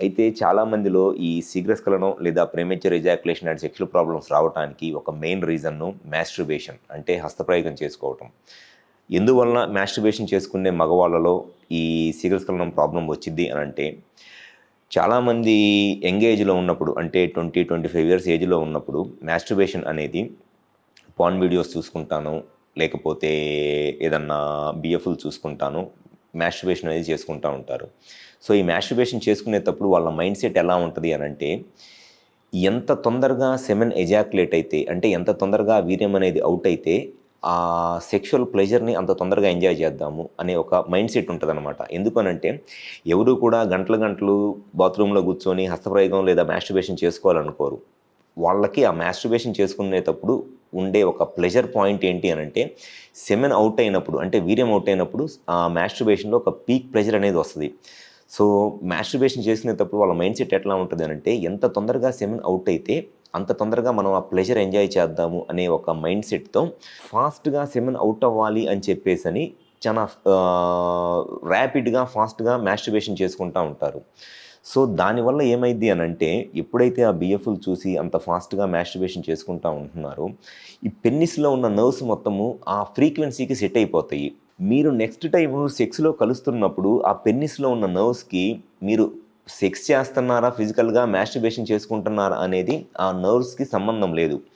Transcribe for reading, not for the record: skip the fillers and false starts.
అయితే చాలా మందిలో ఈ శీఘ్రస్ఖలనం లేదా premature ejaculation and sexual problems రావడానికి ఒక మెయిన్ రీజన్ను మాస్టర్బేషన్ అంటే హస్తప్రయోగం చేసుకోవటం. ఎందువలన మాస్టర్బేషన్ చేసుకునే మగవాళ్ళలో ఈ శీఘ్రస్ఖలనం ప్రాబ్లం వచ్చింది అని అంటే, చాలామంది యంగ్ ఏజ్‌లో ఉన్నప్పుడు అంటే 20, 25 ఇయర్స్ ఏజ్‌లో ఉన్నప్పుడు మాస్టర్బేషన్ అనేది పార్న్ వీడియోస్ చూసుకుంటాను, లేకపోతే ఏదన్నా బిఎఫ్‌లు చూసుకుంటాను. మాస్టర్బేషన్ అనేది చేసుకుంటా ఉంటారు. సో, ఈ మాస్టర్బేషన్ చేసుకునేటప్పుడు వాళ్ళ మైండ్ సెట్ ఎలా ఉంటది అనంటే, ఎంత తొందరగా సెమెన్ ఎజాక్యులేట్ అయితే, అంటే ఎంత తొందరగా వీర్యం అనేది ఔట్ అయితే, ఆ సెక్షువల్ ప్లెజర్‌ని అంత తొందరగా ఎంజాయ్ చేద్దాము అనే ఒక మైండ్ సెట్ ఉంటదనమాట. ఎందుకనంటే, ఎవరు కూడా గంటలు గంటలు బాత్రూమ్‌లో కూర్చొని హస్తప్రయోగం లేదా మాస్టర్బేషన్ చేసుకోవాలనుకోరు. వాళ్ళకి ఆ మాస్టర్బేషన్ చేసుకునేటప్పుడు ఉండే ఒక ప్లెజర్ పాయింట్ ఏంటి అనంటే, సెమెన్ ఔట్ అయినప్పుడు అంటే వీర్యం ఔట్ అయినప్పుడు ఆ మాస్టర్బేషన్‌లో ఒక పీక్ ప్లెజర్ అనేది వస్తది. సో, మాస్టర్బేషన్ చేసుకునేటప్పుడు వాళ్ళ మైండ్ సెట్ ఎట్లా ఉంటది అనంటే, ఎంత తొందరగా సెమెన్ ఔట్ అయితే అంత తొందరగా మనం ఆ ప్లెజర్ ఎంజాయ్ చేద్దాము అనే ఒక మైండ్ సెట్‌తో ఫాస్ట్‌గా సెమెన్ ఔట్ అవ్వాలి అని చెప్పేసని చాలా ర్యాపిడ్‌గా, ఫాస్ట్‌గా మాస్టర్బేషన్ చేసుకుంటా ఉంటారు. సో, దానివల్ల ఏమైద్ది అనంటే, ఎప్పుడైతే ఆ బిఎఫ్‌లు చూసి అంత ఫాస్ట్‌గా మాస్టర్బేషన్ చేసుకుంటా ఉంటున్నారో, ఈ పెన్నిస్‌లో ఉన్న నర్వ్స్ మొత్తము ఆ ఫ్రీక్వెన్సీకి సెట్ అయిపోతాయి. మీరు నెక్స్ట్ టైము సెక్స్‌లో కలుస్తున్నప్పుడు ఆ పెన్నిస్‌లో ఉన్న నర్వ్స్‌కి మీరు సెక్స్ చేస్తున్నారా ఫిజికల్‌గా, మాస్టర్బేషన్ చేసుకుంటున్నారా అనేది ఆ నర్వ్స్‌కి సంబంధం లేదు.